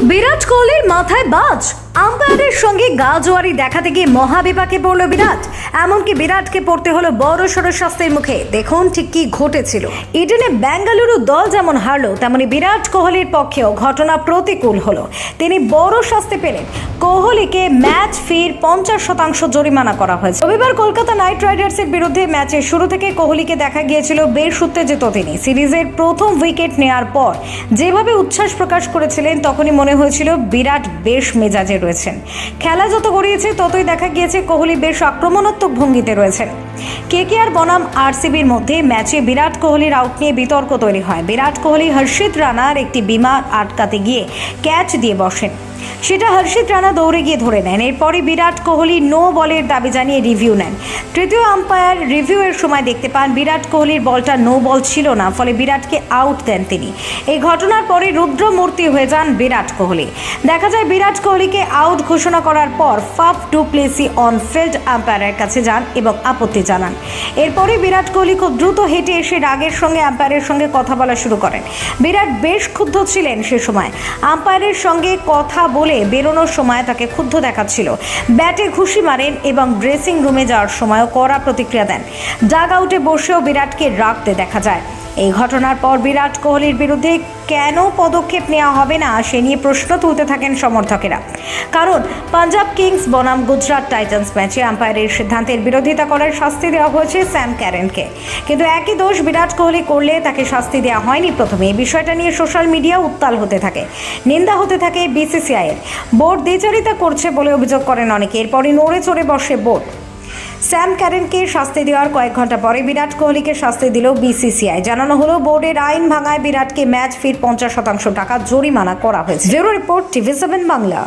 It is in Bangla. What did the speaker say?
বিরাট কোহলির মাথায় বাজ, আম্পায়ারের সঙ্গে গাজোয়ারি দেখাতে গিয়ে মহাবিপাকে পড়ল বিরাট। এমনকি বিরাটকে পড়তে হলো বড় সড় শাস্তির মুখে। দেখুন ঠিক কি ঘটেছিল। ইডেনে বেঙ্গালুরু দল যেমন হারলো, তেমনি বিরাট কোহলির পক্ষেও ঘটনা প্রতিকূল হলো। তিনি বড় শাস্তি পেলেন। কোহলিকে ম্যাচ ফির 50% জরিমানা করা হয়েছে। রবিবার কলকাতা নাইট রাইডার্সের বিরুদ্ধে ম্যাচের শুরু থেকে কোহলিকে দেখা গিয়েছিল বেশ উত্তেজিত। তিনি সিরিজের প্রথম উইকেট নেওয়ার পর যেভাবে উচ্ছ্বাস প্রকাশ করেছিলেন, তখনই মনে হয়েছিল বিরাট বেশ মেজাজে রয়েছেন। খেলা যত গড়িয়েছে ততই দেখা গিয়েছে কোহলি বেশ আক্রমণাত্মক ভঙ্গিতে রয়েছেন। কেকেআর বনাম আরসিবির মধ্যে ম্যাচে বিরাট কোহলির আউট নিয়ে বিতর্ক তৈরি হয়। বিরাট কোহলি হর্ষিত রানার একটি বিমান আটকাতে গিয়ে ক্যাচ দিয়ে বসেন। সেটা হর্ষিত রানা দৌড়ে গিয়ে ধরে নেন। এরপরই বিরাট কোহলি নো বলের দাবি জানিয়ে রিভিউ নেন। তৃতীয় আম্পায়ার রিভিউয়ের সময় দেখতে পান বিরাট কোহলির বলটা নো বল ছিল না, ফলে বিরাটকে আউট দেন তিনি। এই ঘটনার পরে রুদ্রমূর্তি হয়ে যান বিরাট কোহলি। দেখা যায় বিরাট কোহলিকে আউট ঘোষণা করার পর Faf du Plessis on field আম্পায়ারের কাছে যান এবং আপত্তি জানান। এরপরে বিরাট কোহলি খুব দ্রুত হেঁটে এসে রাগের সঙ্গে আম্পায়ারের সঙ্গে কথা বলা শুরু করেন। বিরাট বেশ ক্ষুব্ধ ছিলেন সে সময়। আম্পায়ারের সঙ্গে কথা বলে বেরোনোর সময় তাকে ক্ষুব্ধ দেখাচ্ছিল। ব্যাটে ঘুষি মারেন এবং ড্রেসিং রুমে যাওয়ার সময়ও কড়া প্রতিক্রিয়া দেন। ডাগ আউটে বসেও বিরাটকে রাগতে দেখা যায়। এই ঘটনার পর বিরাট কোহলির বিরুদ্ধে কেন পদক্ষেপ নেওয়া হবে না সে নিয়ে প্রশ্ন তুলতে থাকেন সমর্থকেরা। কারণ পাঞ্জাব কিংস বনাম গুজরাট টাইটান্স ম্যাচে আম্পায়ারের সিদ্ধান্তের বিরোধিতা করার শাস্তি দেওয়া হয়েছে স্যাম ক্যারেনকে। কিন্তু একই দোষ বিরাট কোহলি করলে তাকে শাস্তি দেওয়া হয়নি প্রথমে। এই বিষয়টা নিয়ে সোশ্যাল মিডিয়া উত্তাল হতে থাকে, নিন্দা হতে থাকে বিসিসিআইয়ের। বোর্ড দ্বিচারিতা করছে বলে অভিযোগ করেন অনেকে। এরপরই নড়ে চড়ে বসে বোর্ড। স্যাম ক্যারেনকে শাস্তি দেওয়ার কয়েক ঘন্টা পরে বিরাট কোহলিকে শাস্তি দিল বিসিসিআই। জানানো হলো বোর্ডের আইন ভাঙায় বিরাটকে ম্যাচ ফির 50% টাকা জরিমানা করা হয়েছে। Bureau report, TV7 Bangla.